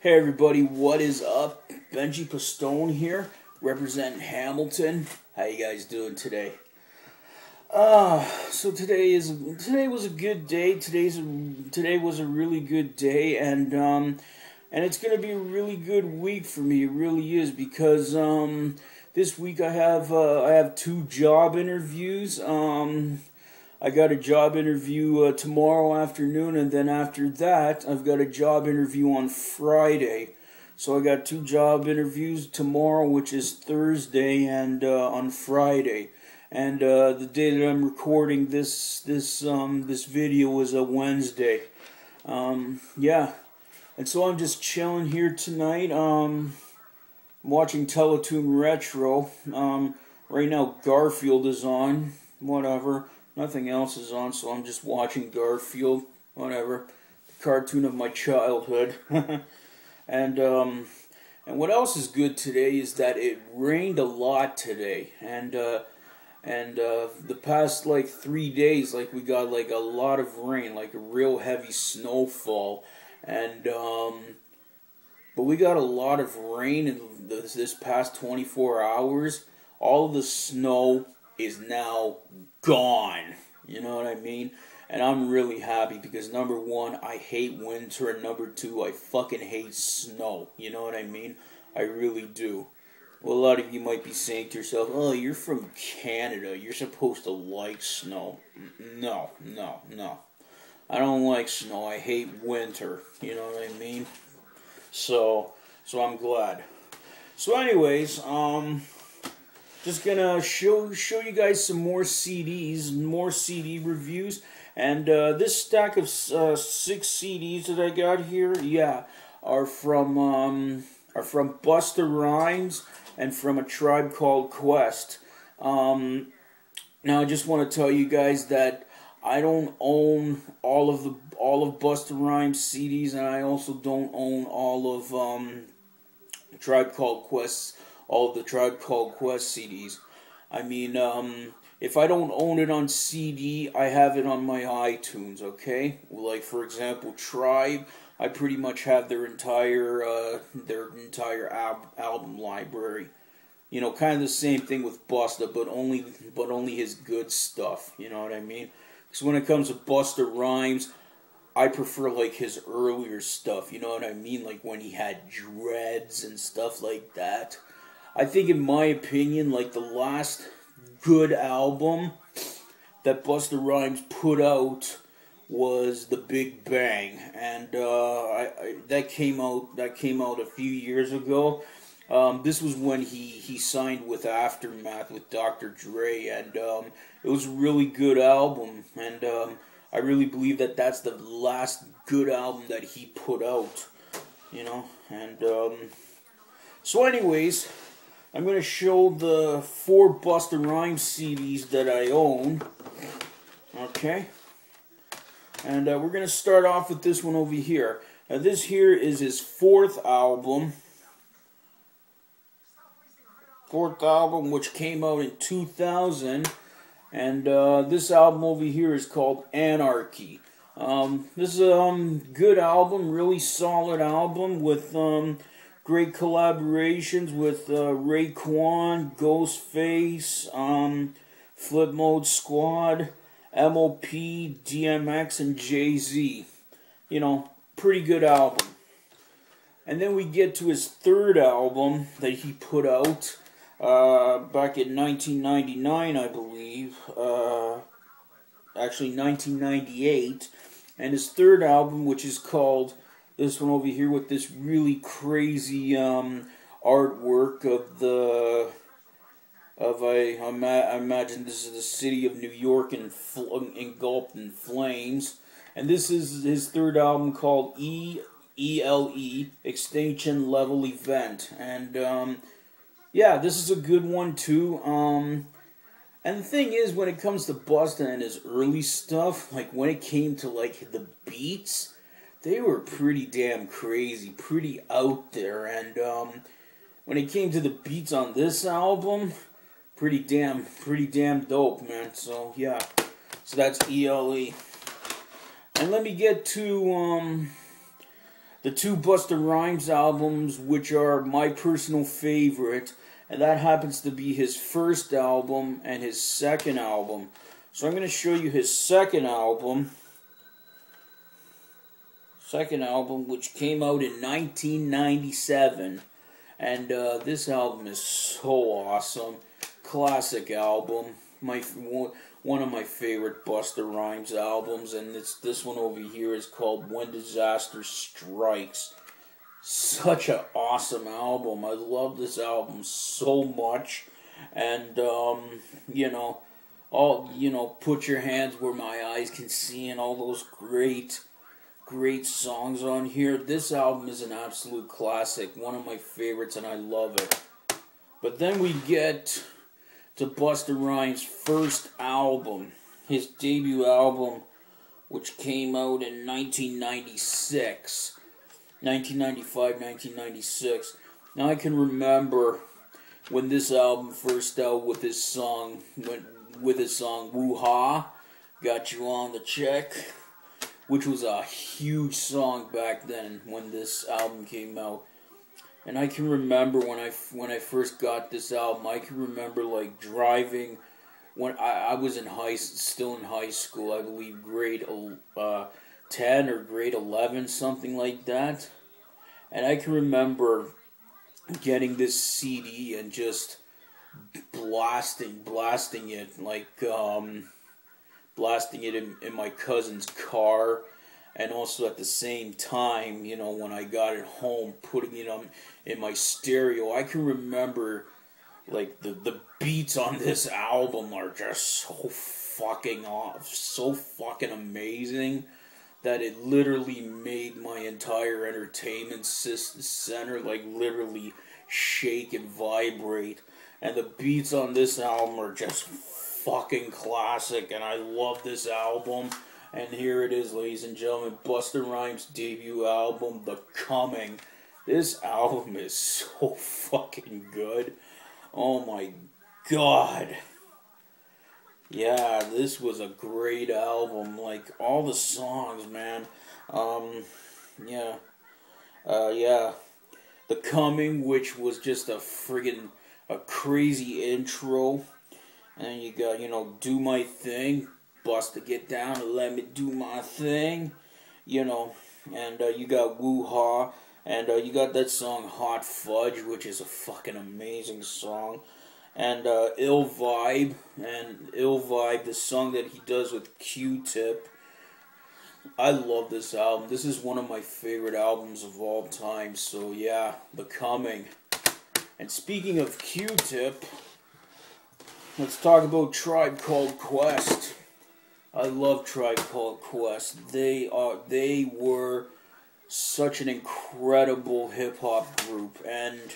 Hey everybody, what is up? Benji Pistone here, representing Hamilton. How you guys doing today? So today was a good day. Today was a really good day, and it's gonna be a really good week for me. It really is, because this week I have two job interviews. I got a job interview tomorrow afternoon, and then after that, I've got a job interview on Friday. So I got two job interviews tomorrow, which is Thursday, and on Friday. And the day that I'm recording this video is a Wednesday. Yeah. And so I'm just chilling here tonight. Watching Teletoon Retro. Right now Garfield is on. Whatever. Nothing else is on, so I'm just watching Garfield. Whatever. The cartoon of my childhood. And what else is good today is that it rained a lot today. And the past like 3 days, like, we got like a lot of rain, like a real heavy snowfall. And but we got a lot of rain in this past 24 hours. All of the snow is now gone. You know what I mean? And I'm really happy, because number one, I hate winter, and number two, I fucking hate snow. You know what I mean? I really do. Well, a lot of you might be saying to yourself, oh, you're from Canada, you're supposed to like snow. No. I don't like snow. I hate winter. You know what I mean? So I'm glad. So anyways, just gonna show you guys some more CDs, more CD reviews, and this stack of 6 CDs that I got here, yeah, are from Busta Rhymes and from A Tribe Called Quest. Now I just want to tell you guys that I don't own all of Busta Rhymes CDs, and I also don't own all of Tribe Called Quest. All of the Tribe Called Quest CDs. I mean, if I don't own it on CD, I have it on my iTunes, okay? Like, for example, Tribe, I pretty much have their entire album library. You know, kind of the same thing with Busta, but only his good stuff, you know what I mean? Because when it comes to Busta Rhymes, I prefer, like, his earlier stuff, you know what I mean? Like, when he had dreads and stuff like that. I think, in my opinion, like, the last good album that Busta Rhymes put out was The Big Bang, and that came out a few years ago. This was when he signed with Aftermath with Dr. Dre, and it was a really good album, and I really believe that that's the last good album that he put out, you know. And so anyways, I'm going to show the 4 Busta Rhymes CDs that I own. Okay. And we're going to start off with this one over here. Now, this here is his 4th album. 4th album, which came out in 2000. And this album over here is called Anarchy. This is a good album, really solid album with great collaborations with Raekwon, Ghostface, Flip Mode Squad, MOP, DMX, and Jay-Z. You know, pretty good album. And then we get to his 3rd album that he put out back in 1999, I believe. Actually, 1998. And his 3rd album, which is called this one over here, with this really crazy artwork of I imagine this is the city of New York engulfed in flames. And this is his 3rd album called ELE, Extinction Level Event. And yeah, this is a good one too. And the thing is, when it comes to Busta and his early stuff, like when it came to like the beats, they were pretty damn crazy, pretty out there, and when it came to the beats on this album, pretty damn dope, man. So yeah, so that's ELE. And let me get to the two Busta Rhymes albums, which are my personal favorite, and that happens to be his first album and his second album. So I'm going to show you his second album, which came out in 1997, and this album is so awesome. Classic album, one of my favorite Busta Rhymes albums, and this one over here is called When Disaster Strikes. Such an awesome album. I love this album so much, and Put Your Hands Where My Eyes Can See, and all those great songs on here. This album is an absolute classic, one of my favorites, and I love it. But then we get to Busta Rhymes' first album, his debut album, which came out in 1996. 1995, 1996. Now I can remember when this album first out with his song, Woo Ha, Got You on the Check, which was a huge song back then when this album came out. And I can remember when I first got this album, I can remember like driving when I was still in high school, I believe grade 10 or grade 11, something like that. And I can remember getting this CD and just blasting it, like blasting it in my cousin's car. And also at the same time, when I got it home, putting it on in my stereo. I can remember, like, the beats on this album are just so fucking amazing that it literally made my entire entertainment center, like, literally shake and vibrate. And the beats on this album are just fucking classic, and I love this album. And here it is, ladies and gentlemen, Busta Rhymes' debut album, The Coming. This album is so fucking good. Oh my god. Yeah, this was a great album. Like, all the songs, man. The Coming, which was just a crazy intro. And you got, Do My Thing. Busta, get down and let me do my thing, and you got Woo Ha, and you got that song Hot Fudge, which is a fucking amazing song, and Ill Vibe, the song that he does with Q-Tip. I love this album. This is one of my favorite albums of all time, so yeah, The Coming. And speaking of Q-Tip, let's talk about Tribe Called Quest. I love Tribe Called Quest. They were such an incredible hip-hop group, and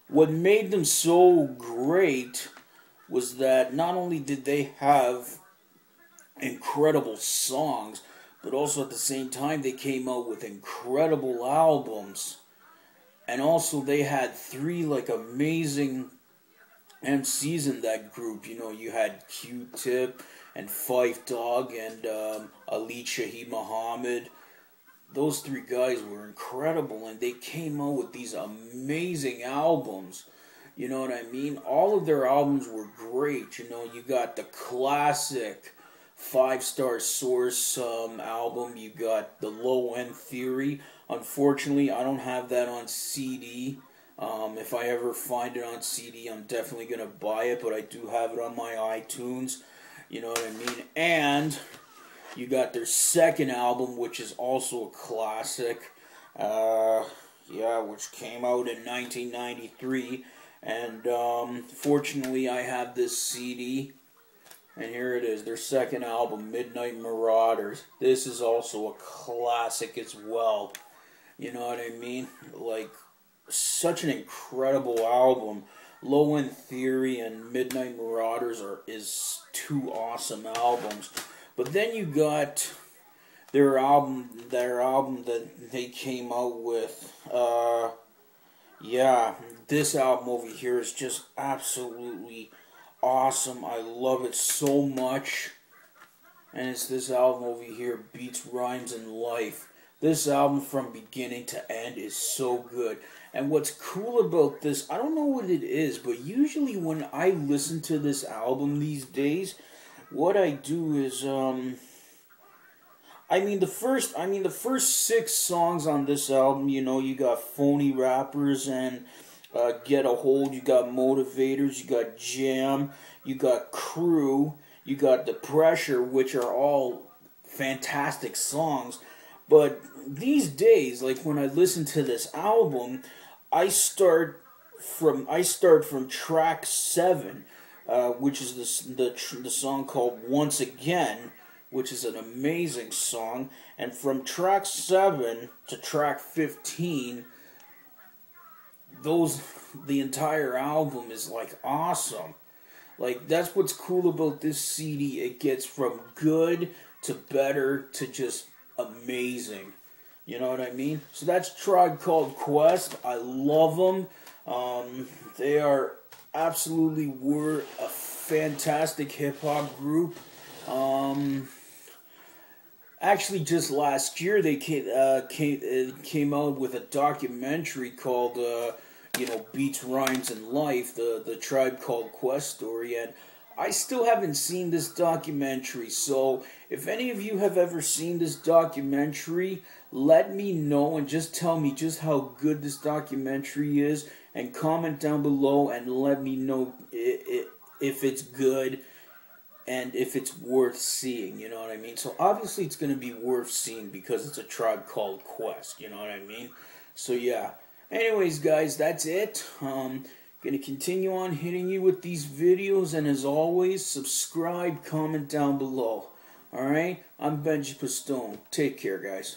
what made them so great was that not only did they have incredible songs, but also at the same time they came out with incredible albums. And also they had three amazing MCs in that group. You had Q-Tip and Phife Dawg and Ali Shaheed Muhammad. Those three guys were incredible, and they came out with these amazing albums. You know what I mean? All of their albums were great. You got the classic 5-Star Source album. You got the Low End Theory. Unfortunately, I don't have that on CD. If I ever find it on CD, I'm definitely going to buy it, but I do have it on my iTunes. You know what I mean? And you got their second album, which is also a classic. Which came out in 1993. And fortunately, I have this CD. And here it is, their second album, Midnight Marauders. This is also a classic as well. You know what I mean? Like, such an incredible album. Low End Theory and Midnight Marauders is two awesome albums. But then you got their album that they came out with. This album over here is just absolutely awesome. I love it so much. And it's this album over here, Beats, Rhymes, and Life. This album from beginning to end is so good. And what's cool about this, I don't know what it is, but usually when I listen to this album these days, what I do is the first 6 songs on this album, you got Phony Rappers and Get a Hold, you got Motivators, you got Jam, you got Crew, you got The Pressure, which are all fantastic songs. But these days, like when I listen to this album, I start from track 7, which is the song called Once Again, which is an amazing song, and from track 7 to track 15, the entire album is like awesome. Like, that's what's cool about this CD. It gets from good to better to just amazing. You know what I mean? So that's Tribe Called Quest. I love them. They are absolutely were a fantastic hip hop group. Actually, just last year they came out with a documentary called Beats, Rhymes, and Life, the Tribe Called Quest story, and I still haven't seen this documentary. So if any of you have ever seen this documentary, let me know and just tell me just how good this documentary is, and comment down below and let me know if it's good and if it's worth seeing, you know what I mean? So obviously it's going to be worth seeing because it's a Tribe Called Quest, you know what I mean? So yeah. Anyways, guys, that's it. Going to continue on hitting you with these videos, and as always, subscribe, comment down below. Alright? I'm Benji Pistone. Take care, guys.